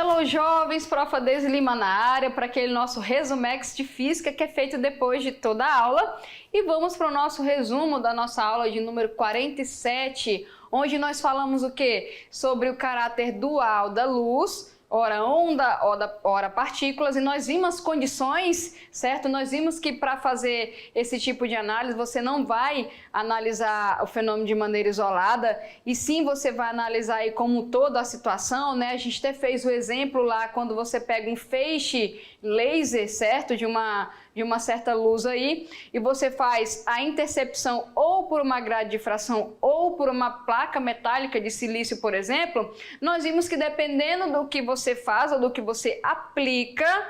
Hello, jovens, Prof. Deise Lima na área para aquele nosso resumex de física que é feito depois de toda a aula. E vamos para o nosso resumo da nossa aula de número 47, onde nós falamos o quê? Sobre o caráter dual da luz, ora onda, ora partículas, e nós vimos as condições, certo? Nós vimos que para fazer esse tipo de análise você não vai analisar o fenômeno de maneira isolada, e sim você vai analisar aí como toda a situação, né? A gente até fez o exemplo lá quando você pega um feixe laser, certo? De uma certa luz aí, e você faz a intercepção ou por uma grade de difração ou por uma placa metálica de silício, por exemplo, nós vimos que dependendo do que você faz ou do que você aplica,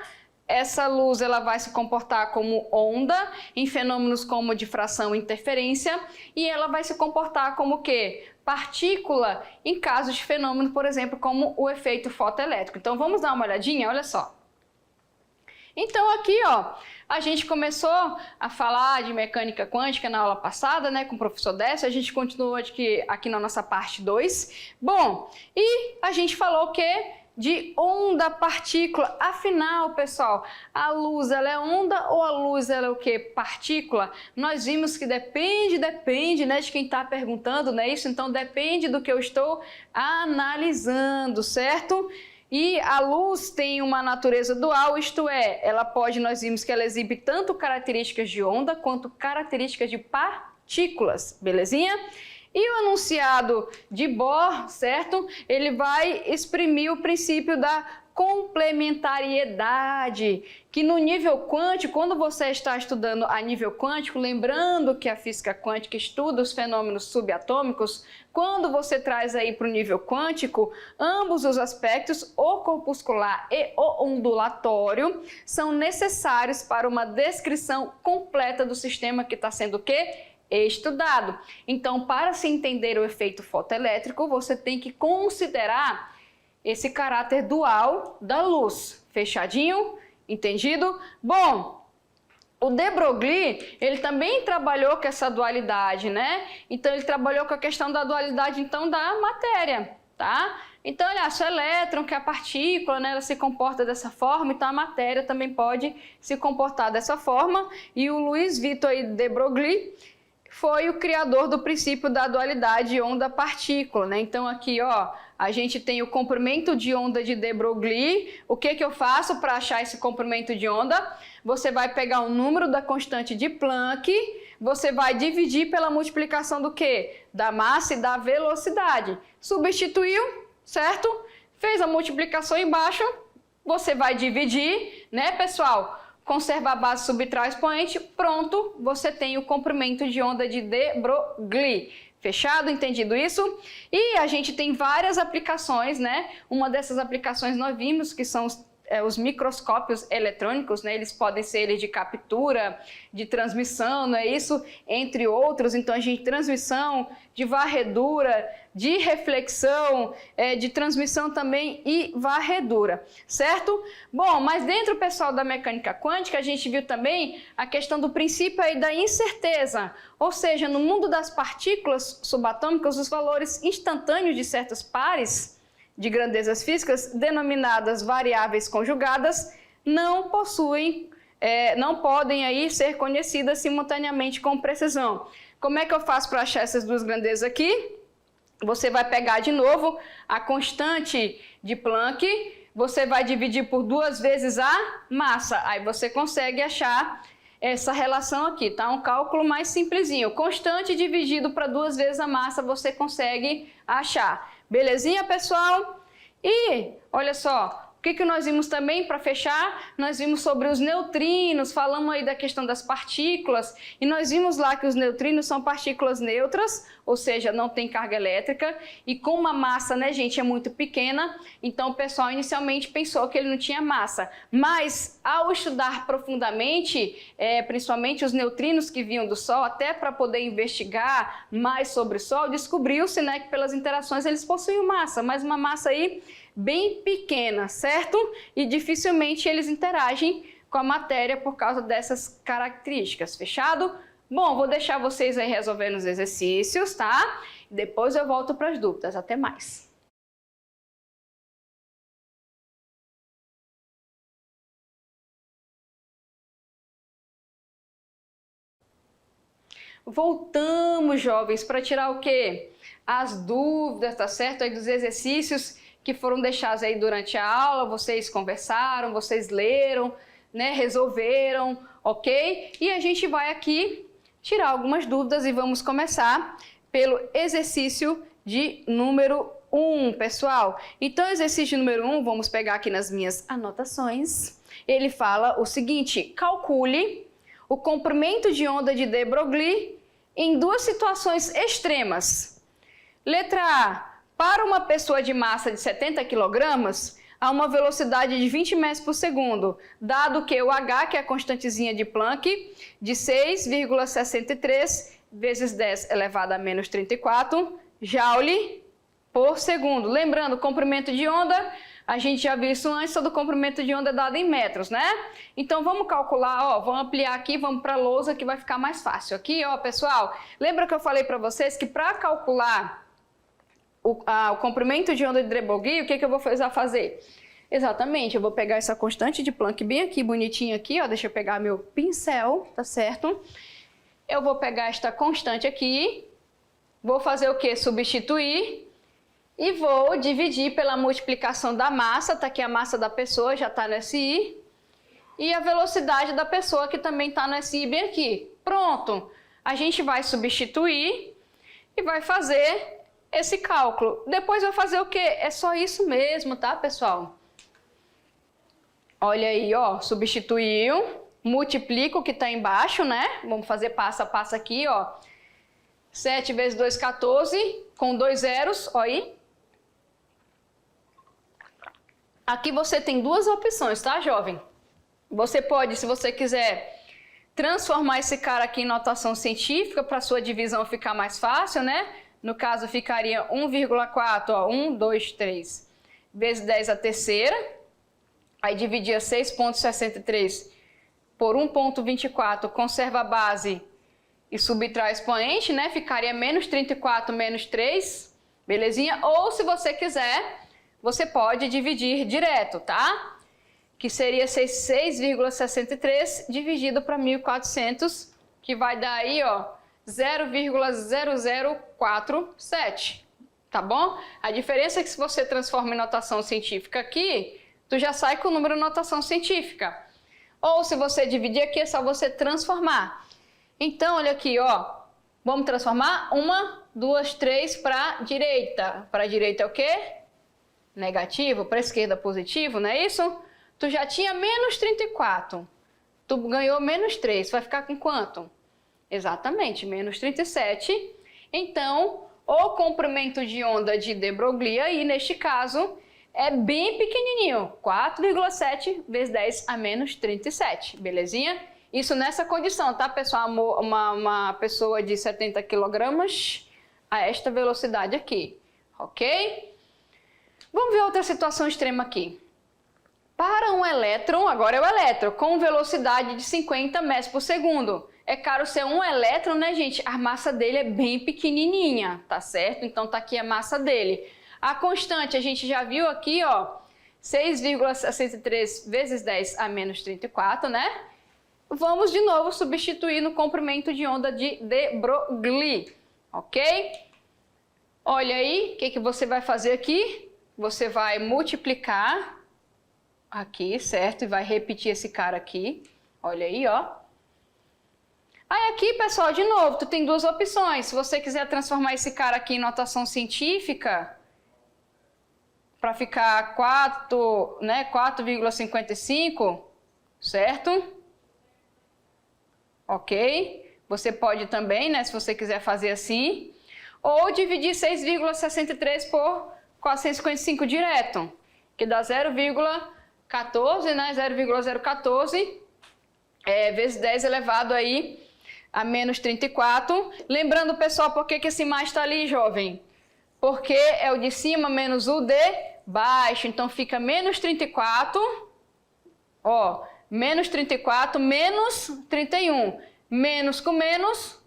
essa luz ela vai se comportar como onda em fenômenos como difração e interferência, e ela vai se comportar como o quê? Partícula em casos de fenômeno, por exemplo, como o efeito fotoelétrico. Então vamos dar uma olhadinha, olha só. Então aqui, ó, a gente começou a falar de mecânica quântica na aula passada, né, com o professor Décio. A gente continuou aqui na nossa parte 2. Bom, e a gente falou o quê? De onda, partícula. Afinal, pessoal, a luz ela é onda ou a luz ela é o quê? Partícula? Nós vimos que depende, né, de quem está perguntando, né, isso? Então depende do que eu estou analisando, certo? E a luz tem uma natureza dual, isto é, nós vimos que ela exibe tanto características de onda quanto características de partículas, belezinha? E o enunciado de Bohr, certo? Ele vai exprimir o princípio da complementariedade, que no nível quântico, quando você está estudando a nível quântico, lembrando que a física quântica estuda os fenômenos subatômicos, quando você traz aí para o nível quântico, ambos os aspectos, o corpuscular e o ondulatório, são necessários para uma descrição completa do sistema que está sendo o quê? Estudado. Então, para se entender o efeito fotoelétrico, você tem que considerar esse caráter dual da luz. Fechadinho? Entendido? Bom, o de Broglie, ele também trabalhou com essa dualidade, né? Então, ele trabalhou com a questão da dualidade, então, da matéria, tá? Então, olha, se o elétron, que é a partícula, né, ela se comporta dessa forma, então a matéria também pode se comportar dessa forma. E o Louis Victor de Broglie foi o criador do princípio da dualidade onda-partícula, né? Então aqui, ó, a gente tem o comprimento de onda de de Broglie. O que eu faço para achar esse comprimento de onda? Você vai pegar o número da constante de Planck, você vai dividir pela multiplicação do quê? Da massa e da velocidade. Substituiu, certo? Fez a multiplicação embaixo, você vai dividir, né, pessoal? Conserva a base, subtrai o expoente, pronto, você tem o comprimento de onda de de Broglie. Fechado? Entendido isso? E a gente tem várias aplicações, né? Uma dessas aplicações nós vimos que são os microscópios eletrônicos, né? Eles podem ser de captura, de transmissão, não é isso? Entre outros. Então a gente tem transmissão, de varredura, de reflexão, de transmissão também e varredura, certo? Bom, mas dentro, pessoal, da mecânica quântica, a gente viu também a questão do princípio aí da incerteza, ou seja, no mundo das partículas subatômicas, os valores instantâneos de certos pares de grandezas físicas, denominadas variáveis conjugadas, não podem aí ser conhecidas simultaneamente com precisão. Como é que eu faço para achar essas duas grandezas aqui? Você vai pegar de novo a constante de Planck, você vai dividir por 2 vezes a massa, aí você consegue achar essa relação aqui, tá? Um cálculo mais simplesinho. Constante dividido para 2 vezes a massa, você consegue achar. Belezinha, pessoal? E, olha só, o que nós vimos também para fechar? Nós vimos sobre os neutrinos, falamos aí da questão das partículas, e nós vimos lá que os neutrinos são partículas neutras, ou seja, não tem carga elétrica, e com uma massa, né, gente, é muito pequena, então o pessoal inicialmente pensou que ele não tinha massa, mas ao estudar profundamente, principalmente os neutrinos que vinham do Sol, até para poder investigar mais sobre o Sol, descobriu-se, né, que pelas interações eles possuíam massa, mas uma massa aí bem pequena, certo? E dificilmente eles interagem com a matéria por causa dessas características, fechado? Bom, vou deixar vocês aí resolvendo os exercícios, tá? Depois eu volto para as dúvidas. Até mais! Voltamos, jovens, para tirar o quê? As dúvidas, tá certo? Aí dos exercícios que foram deixados aí durante a aula, vocês conversaram, vocês leram, né? Resolveram, ok? E a gente vai aqui tirar algumas dúvidas e vamos começar pelo exercício de número 1, pessoal. Então, exercício número 1, vamos pegar aqui nas minhas anotações. Ele fala o seguinte: calcule o comprimento de onda de de Broglie em duas situações extremas. Letra A, para uma pessoa de massa de 70 kg, a uma velocidade de 20 metros por segundo, dado que o h, que é a constantezinha de Planck, de 6,63 vezes 10 elevado a menos 34 joule por segundo. Lembrando, comprimento de onda, a gente já viu isso antes, todo comprimento de onda é dado em metros, né? Então vamos calcular, ó, vamos ampliar aqui, vamos para a lousa que vai ficar mais fácil. Aqui, ó, pessoal, lembra que eu falei para vocês que para calcular o comprimento de onda de de Broglie, o que eu vou fazer? Exatamente, eu vou pegar essa constante de Planck bem aqui, bonitinha aqui, ó, deixa eu pegar meu pincel, tá certo? Eu vou pegar esta constante aqui, vou fazer o quê? Substituir e vou dividir pela multiplicação da massa, tá aqui a massa da pessoa, já tá no SI, e a velocidade da pessoa que também tá no SI bem aqui. Pronto, a gente vai substituir e vai fazer esse cálculo. Depois vai fazer o quê? É só isso mesmo, tá, pessoal? Olha aí, ó, substituiu, multiplica o que tá embaixo, né? Vamos fazer passo a passo aqui, ó. 7 vezes 2, 14, com 2 zeros, ó aí. Aqui você tem duas opções, tá, jovem? Você pode, se você quiser, transformar esse cara aqui em notação científica para sua divisão ficar mais fácil, né? No caso, ficaria 1,4, ó, 1, 2, 3, vezes 10 a terceira. Aí dividia 6,63 por 1,24, conserva a base e subtrai o expoente, né? Ficaria menos 34 menos 3, belezinha? Ou se você quiser, você pode dividir direto, tá? Que seria 6,63 dividido para 1.400, que vai dar aí, ó, 0,0047, tá bom? A diferença é que se você transforma em notação científica aqui, tu já sai com o número de notação científica. Ou se você dividir aqui, é só você transformar. Então, olha aqui, ó, vamos transformar 1, 2, 3 para a direita. Para a direita é o quê? Negativo, para a esquerda positivo, não é isso? Tu já tinha menos 34, tu ganhou menos 3, vai ficar com quanto? Exatamente, menos 37. Então, o comprimento de onda de de Broglie aí, neste caso, é bem pequenininho, 4,7 vezes 10 a menos 37, belezinha? Isso nessa condição, tá, pessoal? Uma pessoa de 70 kg a esta velocidade aqui, ok? Vamos ver outra situação extrema aqui. Para um elétron, agora é o elétron, com velocidade de 50 metros por segundo. É claro, ser um elétron, né, gente? A massa dele é bem pequenininha, tá certo? Então tá aqui a massa dele. A constante, a gente já viu aqui, ó, 6,63 vezes 10 a menos 34, né? Vamos de novo substituir no comprimento de onda de de Broglie, ok? Olha aí, o que você vai fazer aqui? Você vai multiplicar aqui, certo? E vai repetir esse cara aqui. Olha aí, ó. Aí aqui, pessoal, de novo, tu tem duas opções. Se você quiser transformar esse cara aqui em notação científica, para ficar 4, né, 4,55, certo? Ok? Você pode também, né, se você quiser fazer assim. Ou dividir 6,63 por 455 direto, que dá 0,14, né? 0,014 vezes 10 elevado aí a menos 34. Lembrando, pessoal, por que esse mais está ali, jovem? Porque é o de cima menos o de baixo. Então fica menos 34, ó, menos 34 menos 31. Menos com menos,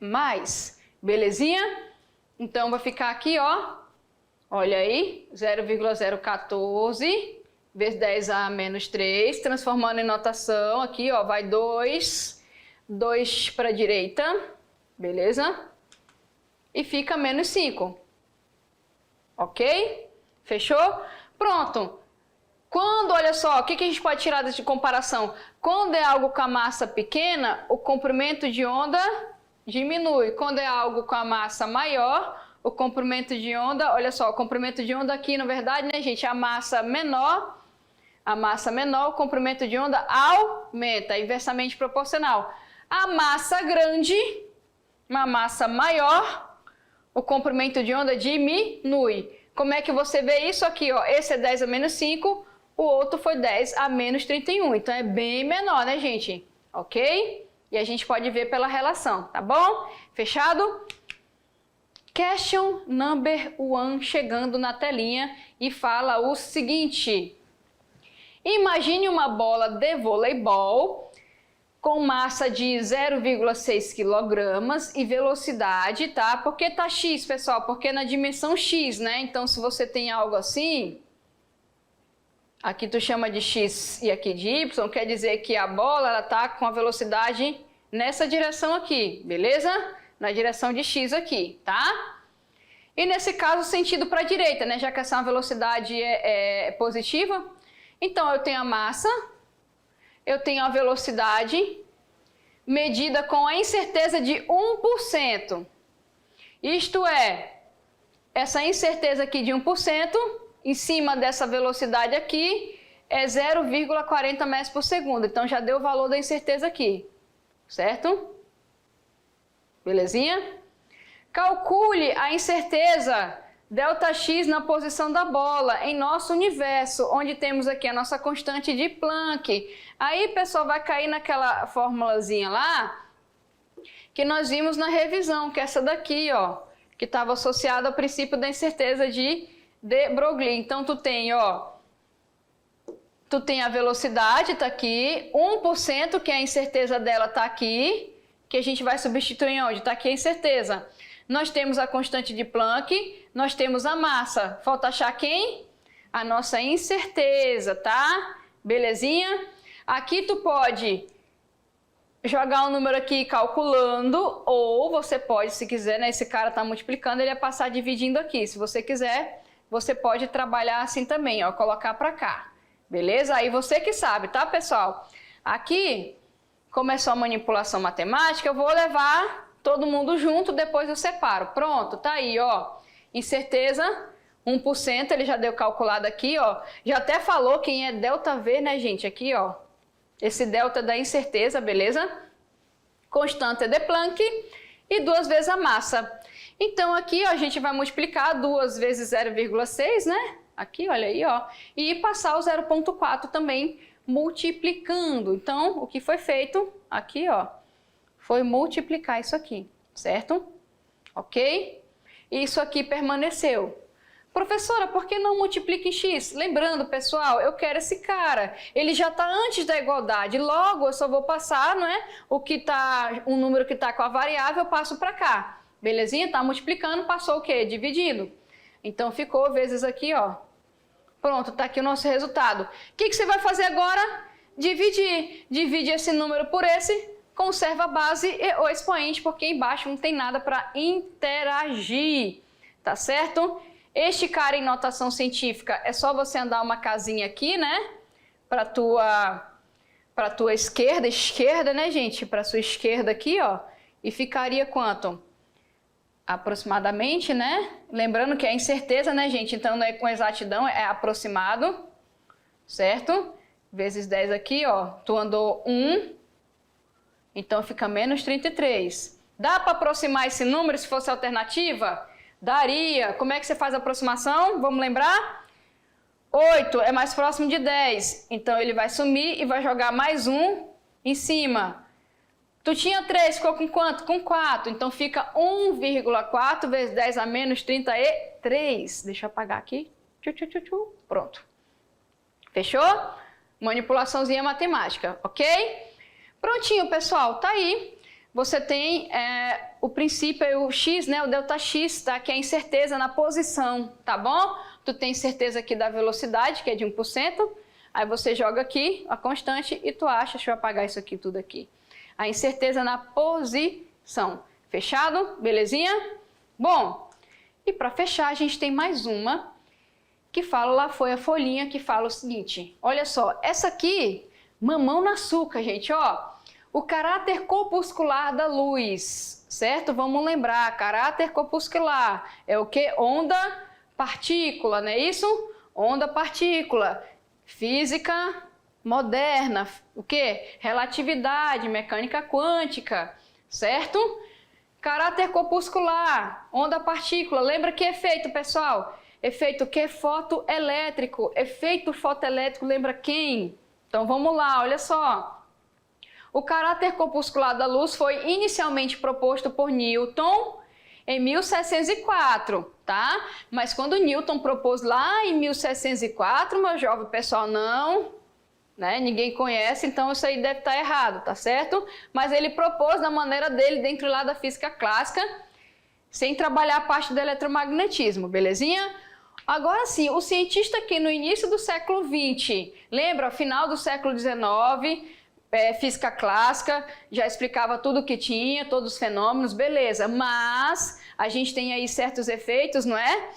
mais. Belezinha? Então vai ficar aqui, ó. Olha aí, 0,014 vezes 10 a menos 3, transformando em notação aqui, ó, vai 2 para a direita, beleza? E fica menos 5, ok? Fechou? Pronto. Quando, olha só, o que a gente pode tirar de comparação? Quando é algo com a massa pequena, o comprimento de onda diminui. Quando é algo com a massa maior, o comprimento de onda, olha só, o comprimento de onda aqui, na verdade, né, gente, a massa menor, o comprimento de onda aumenta, é inversamente proporcional. A massa grande, uma massa maior, o comprimento de onda diminui. Como é que você vê isso aqui, ó? Esse é 10 a menos 5, o outro foi 10 a menos 31, então é bem menor, né, gente? Ok? E a gente pode ver pela relação, tá bom? Fechado? Question number 1 chegando na telinha e fala o seguinte: imagine uma bola de voleibol com massa de 0,6 kg e velocidade, tá? Por que tá X, pessoal? Porque é na dimensão X, né? Então, se você tem algo assim, aqui tu chama de X e aqui de Y, quer dizer que a bola, ela tá com a velocidade nessa direção aqui, beleza? Na direção de X aqui, tá? E nesse caso, sentido para a direita, né? Já que essa velocidade é positiva. Então, eu tenho a massa, eu tenho a velocidade medida com a incerteza de 1%. Isto é, essa incerteza aqui de 1%, em cima dessa velocidade aqui, é 0,40 metros por segundo. Então, já deu o valor da incerteza aqui, certo? Belezinha? Calcule a incerteza ΔX na posição da bola em nosso universo, onde temos aqui a nossa constante de Planck. Aí, pessoal, vai cair naquela formulazinha lá que nós vimos na revisão, que é essa daqui, ó, que estava associada ao princípio da incerteza de Broglie. Então, tu tem a velocidade, tá aqui, 1%, que é a incerteza dela, tá aqui, que a gente vai substituir onde? Tá aqui a incerteza. Nós temos a constante de Planck, nós temos a massa. Falta achar quem? A nossa incerteza, tá? Belezinha? Aqui tu pode jogar um número aqui calculando, ou você pode, se quiser, né? Esse cara tá multiplicando, ele vai passar dividindo aqui. Se você quiser, você pode trabalhar assim também, ó, colocar pra cá. Beleza? Aí você que sabe, tá, pessoal? Aqui, como é só manipulação matemática, eu vou levar todo mundo junto, depois eu separo. Pronto, tá aí, ó. Incerteza, 1%, ele já deu calculado aqui, ó. Já até falou quem é ΔV, né, gente? Aqui, ó. Esse delta da incerteza, beleza? Constante de Planck e 2 vezes a massa. Então, aqui, ó, a gente vai multiplicar 2 vezes 0,6, né? Aqui, olha aí, ó. E passar o 0,4 também multiplicando. Então, o que foi feito aqui, ó, foi multiplicar isso aqui, certo? Ok? Isso aqui permaneceu. Professora, por que não multiplica em x? Lembrando, pessoal, eu quero esse cara. Ele já está antes da igualdade. Logo, eu só vou passar, não é? Um número que está com a variável, eu passo para cá. Belezinha? Está multiplicando, passou o quê? Dividindo. Então, ficou vezes aqui, ó. Pronto, está aqui o nosso resultado. O que você vai fazer agora? Dividir. Divide esse número por esse, conserva a base e o expoente, porque embaixo não tem nada para interagir, tá certo? Este cara em notação científica é só você andar uma casinha aqui, né? Para tua esquerda, né, gente? Para sua esquerda aqui, ó. E ficaria quanto? Aproximadamente, né? Lembrando que é incerteza, né, gente? Então, não é com exatidão, é aproximado, certo? Vezes 10 aqui, ó. Tu andou 1, então fica menos 33. Dá para aproximar esse número se fosse alternativa? Daria. Como é que você faz a aproximação? Vamos lembrar? 8 é mais próximo de 10. Então, ele vai sumir e vai jogar mais 1 em cima. Tu tinha 3, ficou com quanto? Com 4. Então, fica 1,4 vezes 10 a menos 33. Deixa eu apagar aqui. Pronto. Fechou? Manipulaçãozinha matemática, ok? Prontinho, pessoal. Tá aí. Você tem o princípio, o x, né? O ΔX, tá? Que é a incerteza na posição, tá bom? Tu tem certeza aqui da velocidade, que é de 1%. Aí você joga aqui a constante e tu acha, deixa eu apagar isso aqui tudo aqui. A incerteza na posição. Fechado? Belezinha? Bom, e para fechar a gente tem mais uma que fala, lá foi a folhinha que fala o seguinte, olha só, essa aqui, mamão no açúcar, gente, ó, o caráter corpuscular da luz, certo? Vamos lembrar, caráter corpuscular é o que? Onda, partícula, não é isso? Onda, partícula, física moderna, o que? Relatividade, mecânica quântica, certo? Caráter corpuscular, onda, partícula, lembra que efeito, pessoal? Efeito o que? Fotoelétrico. Efeito fotoelétrico lembra quem? Então vamos lá, olha só. O caráter corpuscular da luz foi inicialmente proposto por Newton em 1704, tá? Mas quando Newton propôs lá em 1704, meu jovem pessoal, não, né? Ninguém conhece, então isso aí deve estar errado, tá certo? Mas ele propôs da maneira dele, dentro lá da física clássica, sem trabalhar a parte do eletromagnetismo, belezinha? Agora sim, o cientista que no início do século XX, lembra, final do século XIX, física clássica, já explicava tudo o que tinha, todos os fenômenos, beleza, mas a gente tem aí certos efeitos, não é?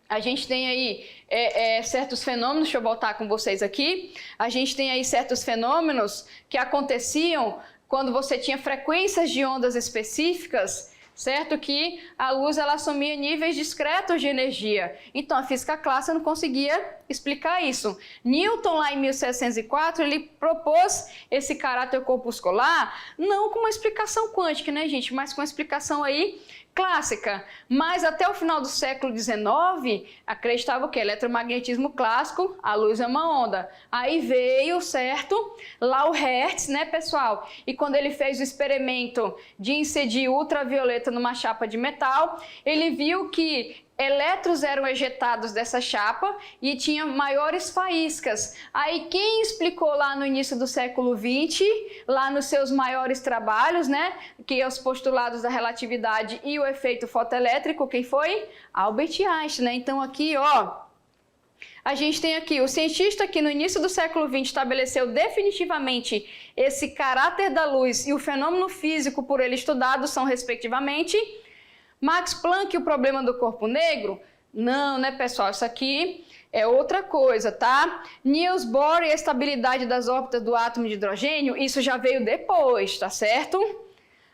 A gente tem aí certos fenômenos, deixa eu voltar com vocês aqui, a gente tem aí certos fenômenos que aconteciam quando você tinha frequências de ondas específicas, certo? Que a luz ela assumia níveis discretos de energia. Então a física clássica não conseguia explicar isso. Newton lá em 1704 ele propôs esse caráter corpuscular não com uma explicação quântica, né, gente? Mas com uma explicação aí clássica. Mas até o final do século XIX acreditava o quê? Eletromagnetismo clássico, a luz é uma onda. Aí veio, certo? Lá o Hertz, né, pessoal? E quando ele fez o experimento de incidir ultravioleta numa chapa de metal, ele viu que elétrons eram ejetados dessa chapa e tinha maiores faíscas. Aí quem explicou lá no início do século XX, lá nos seus maiores trabalhos, né, que é os postulados da relatividade e o efeito fotoelétrico, quem foi? Albert Einstein, né? Então aqui, ó, a gente tem aqui o cientista que no início do século XX estabeleceu definitivamente esse caráter da luz e o fenômeno físico por ele estudado são respectivamente Max Planck e o problema do corpo negro? Não, né, pessoal? Isso aqui é outra coisa, tá? Niels Bohr e a estabilidade das órbitas do átomo de hidrogênio, isso já veio depois, tá certo?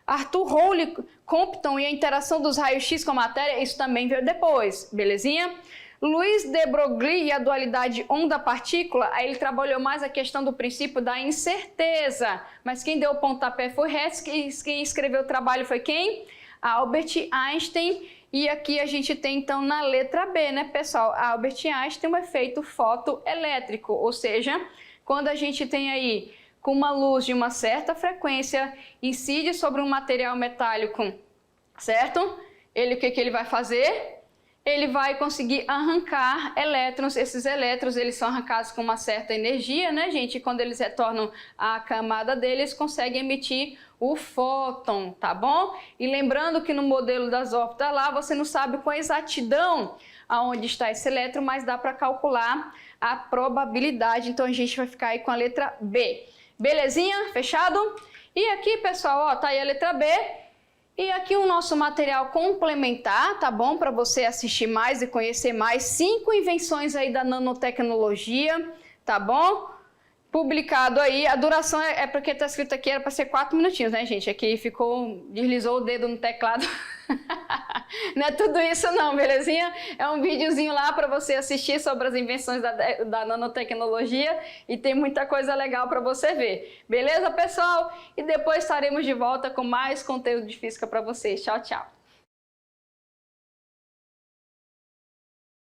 Arthur Howley Compton e a interação dos raios-x com a matéria, isso também veio depois, belezinha? Luiz de Broglie e a dualidade onda-partícula, aí ele trabalhou mais a questão do princípio da incerteza, mas quem deu o pontapé foi Hertz, quem escreveu o trabalho foi quem? Albert Einstein, e aqui a gente tem então na letra B, né, pessoal? Albert Einstein tem um efeito fotoelétrico, ou seja, quando a gente tem aí com uma luz de uma certa frequência incide sobre um material metálico, certo? Ele, o que ele vai fazer? Ele vai conseguir arrancar elétrons, esses elétrons eles são arrancados com uma certa energia, né, gente? E quando eles retornam à camada deles, conseguem emitir o fóton, tá bom? E lembrando que no modelo das órbitas lá, você não sabe com exatidão aonde está esse elétron, mas dá para calcular a probabilidade, então a gente vai ficar aí com a letra B. Belezinha? Fechado? E aqui, pessoal, ó, tá aí a letra B. E aqui o nosso material complementar, tá bom? Para você assistir mais e conhecer mais 5 invenções aí da nanotecnologia, tá bom? Publicado aí, a duração é porque tá escrito aqui, era para ser 4 minutinhos, né, gente? Aqui ficou, deslizou o dedo no teclado. Não é tudo isso não, belezinha? É um videozinho lá para você assistir sobre as invenções da nanotecnologia e tem muita coisa legal para você ver. Beleza, pessoal? E depois estaremos de volta com mais conteúdo de física para vocês. Tchau, tchau!